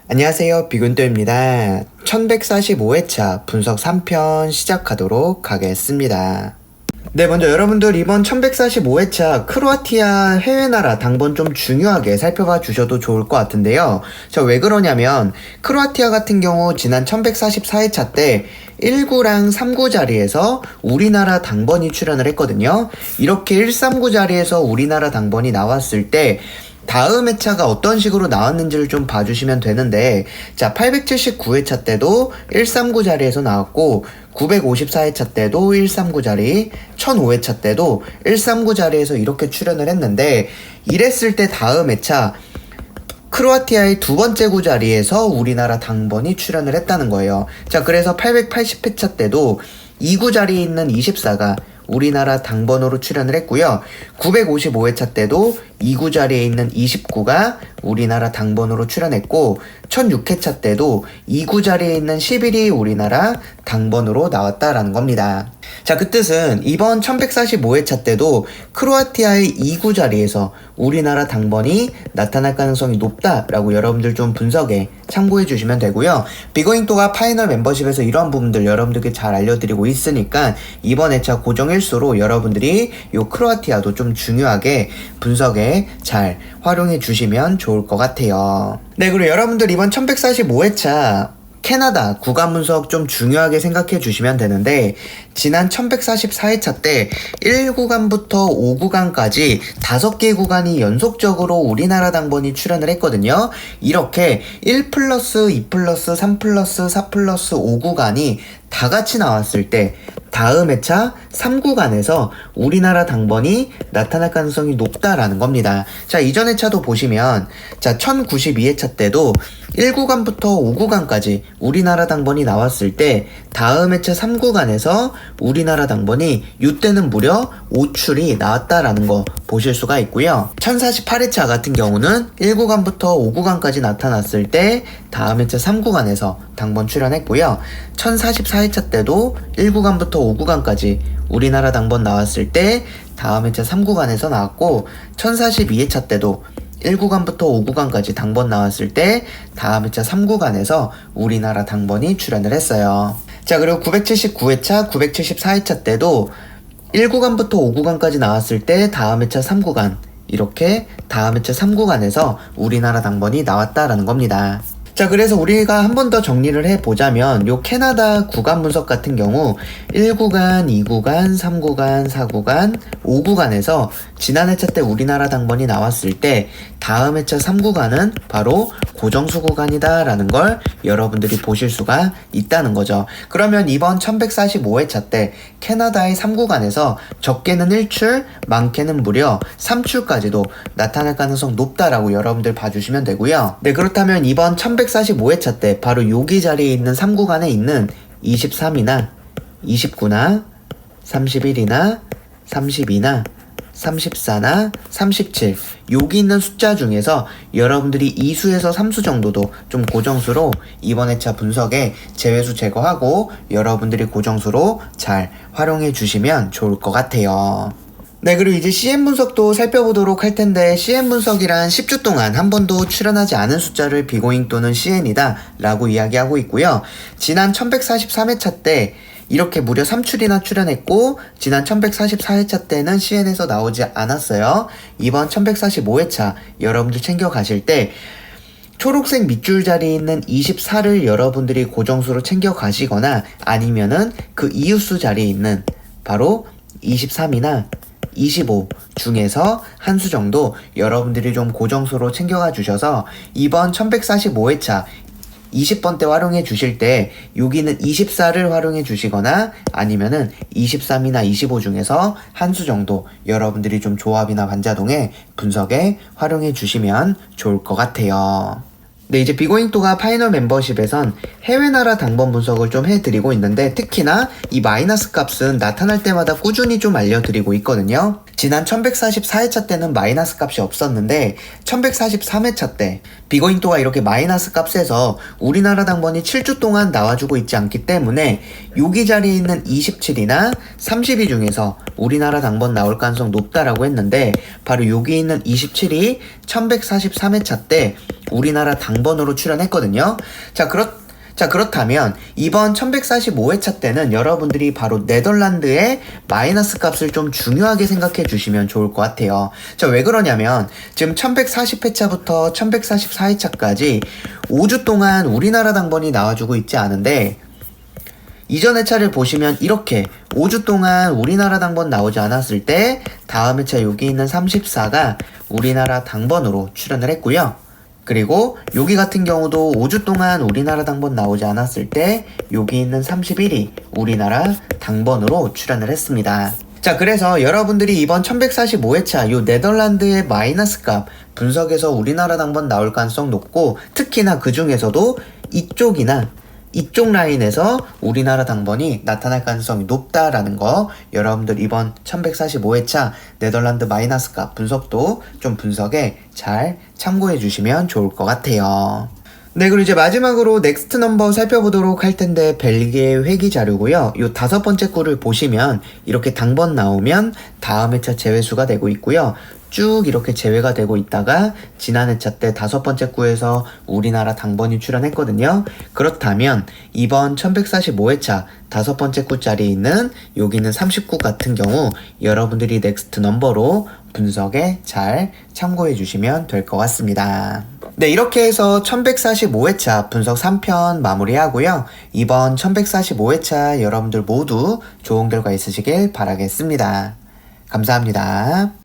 안녕하세요. 비군도입니다. 1145회차 분석 3편 시작하도록 하겠습니다. 네, 먼저 여러분들 이번 1145회차 크로아티아 해외나라 당번 좀 중요하게 살펴봐 주셔도 좋을 것 같은데요. 자, 왜 그러냐면 크로아티아 같은 경우 지난 1144회차 때 1구랑 3구 자리에서 우리나라 당번이 출연을 했거든요. 이렇게 139 자리에서 우리나라 당번이 나왔을 때 다음 회차가 어떤 식으로 나왔는지를 좀 봐주시면 되는데, 자, 879회차 때도 139 자리에서 나왔고 954회차 때도 139 자리, 1005회차 때도 139 자리에서 이렇게 출연을 했는데, 이랬을 때 다음 회차 크로아티아의 두 번째 구 자리에서 우리나라 당번이 출연을 했다는 거예요. 자, 그래서 880회차 때도 2구 자리에 있는 24가 우리나라 당번으로 출연을 했고요. 955회차 때도 2구 자리에 있는 29가 우리나라 당번으로 출연했고 1006회차 때도 2구 자리에 있는 11이 우리나라 당번으로 나왔다라는 겁니다. 자, 그 뜻은 이번 1145회차 때도 크로아티아의 2구 자리에서 우리나라 당번이 나타날 가능성이 높다라고 여러분들 좀 분석에 참고해 주시면 되고요. 비거잉또가 파이널 멤버십에서 이러한 부분들 여러분들께 잘 알려드리고 있으니까 이번 회차 고정 일수로 여러분들이 요 크로아티아도 좀 중요하게 분석에 잘 활용해 주시면 좋을 것 같아요. 네, 그리고 여러분들 이번 1145회차 캐나다 구간 분석 좀 중요하게 생각해 주시면 되는데, 지난 1144회차 때 1구간부터 5구간까지 5개 구간이 연속적으로 우리나라 당번이 출연을 했거든요. 이렇게 1 플러스 2 플러스 3 플러스 4 플러스 5구간이 다 같이 나왔을 때 다음 회차 3구간에서 우리나라 당번이 나타날 가능성이 높다라는 겁니다. 자, 이전 회차도 보시면, 자, 1092회차 때도 1구간부터 5구간까지 우리나라 당번이 나왔을 때 다음 회차 3구간에서 우리나라 당번이 이때는 무려 5출이 나왔다라는 거 보실 수가 있고요. 1048회차 같은 경우는 1구간부터 5구간까지 나타났을 때 다음 회차 3구간에서 당번 출연했고요. 1044회차 때도 1구간부터 5구간까지 우리나라 당번 나왔을 때 다음 회차 3구간에서 나왔고, 1042회차 때도 1구간부터 5구간까지 당번 나왔을 때 다음 회차 3구간에서 우리나라 당번이 출연을 했어요. 자, 그리고 979회차, 974회차 때도 1구간부터 5구간까지 나왔을 때 다음 회차 3구간, 이렇게 다음 회차 3구간에서 우리나라 당번이 나왔다라는 겁니다. 자, 그래서 우리가 한 번 더 정리를 해보자면 요 캐나다 구간 분석 같은 경우 1구간, 2구간, 3구간, 4구간, 5구간에서 지난 회차 때 우리나라 당번이 나왔을 때 다음 회차 3구간은 바로 고정수 구간이다 라는 걸 여러분들이 보실 수가 있다는 거죠. 그러면 이번 1145회차 때 캐나다의 3구간에서 적게는 1출, 많게는 무려 3출까지도 나타날 가능성 높다라고 여러분들 봐주시면 되고요. 네, 그렇다면 이번 1145회차 때 바로 여기 자리에 있는 3구간에 있는 23이나 29나 31이나 32나 34나 37, 여기 있는 숫자 중에서 여러분들이 2수에서 3수 정도도 좀 고정수로 이번 회차 분석에 제외수 제거하고 여러분들이 고정수로 잘 활용해 주시면 좋을 것 같아요. 네, 그리고 이제 CM 분석도 살펴보도록 할 텐데, CM 분석이란 10주 동안 한 번도 출연하지 않은 숫자를 비고잉 또는 CN이다 라고 이야기하고 있고요. 지난 1143회차 때 이렇게 무려 3출이나 출연했고, 지난 1144회차 때는 CN에서 나오지 않았어요. 이번 1145회차 여러분들 챙겨가실 때 초록색 밑줄 자리에 있는 24를 여러분들이 고정수로 챙겨가시거나, 아니면은 그 이웃수 자리에 있는 바로 23이나 25 중에서 한 수 정도 여러분들이 좀 고정수로 챙겨가 주셔서 이번 1145회차 20번 때 활용해 주실 때 여기는 24를 활용해 주시거나 아니면은 23이나 25 중에서 한 수 정도 여러분들이 좀 조합이나 반자동의 분석에 활용해 주시면 좋을 것 같아요. 네, 이제 비고잉또가 파이널 멤버십에선 해외 나라 당번 분석을 좀 해드리고 있는데, 특히나 이 마이너스 값은 나타날 때마다 꾸준히 좀 알려드리고 있거든요. 지난 1144회차 때는 마이너스 값이 없었는데 1143회차 때 비거인도가 이렇게 마이너스 값에서 우리나라 당번이 7주 동안 나와주고 있지 않기 때문에 여기 자리에 있는 27이나 32 중에서 우리나라 당번 나올 가능성 높다라고 했는데, 바로 여기 있는 27이 1143회차 때 우리나라 당번 당번으로 출연했거든요. 자, 그렇다면 이번 1145회차 때는 여러분들이 바로 네덜란드의 마이너스 값을 좀 중요하게 생각해 주시면 좋을 것 같아요. 자, 왜 그러냐면 지금 1140회차부터 1144회차까지 5주 동안 우리나라 당번이 나와주고 있지 않은데, 이전 회차를 보시면 이렇게 5주 동안 우리나라 당번 나오지 않았을 때 다음 회차 여기 있는 34가 우리나라 당번으로 출연을 했고요. 그리고 여기 같은 경우도 5주 동안 우리나라 당번 나오지 않았을 때 여기 있는 31이 우리나라 당번으로 출연을 했습니다. 자, 그래서 여러분들이 이번 1145회차 요 네덜란드의 마이너스 값 분석에서 우리나라 당번 나올 가능성 높고, 특히나 그 중에서도 이쪽 라인에서 우리나라 당번이 나타날 가능성이 높다라는 거, 여러분들 이번 1145회차 네덜란드 마이너스 값 분석도 좀 분석에 잘 참고해 주시면 좋을 것 같아요. 네, 그리고 이제 마지막으로 넥스트 넘버 살펴보도록 할 텐데, 벨기에 회기 자료고요. 요 5번째 구를 보시면 이렇게 당번 나오면 다음 회차 제외수가 되고 있고요. 쭉 이렇게 제외가 되고 있다가 지난 회차 때 5번째 구에서 우리나라 당번이 출연했거든요. 그렇다면 이번 1145회차 5번째 구짜리 있는 여기는 39 같은 경우 여러분들이 넥스트 넘버로 분석에 잘 참고해 주시면 될 것 같습니다. 네, 이렇게 해서 1145회차 분석 3편 마무리하고요. 이번 1145회차 여러분들 모두 좋은 결과 있으시길 바라겠습니다. 감사합니다.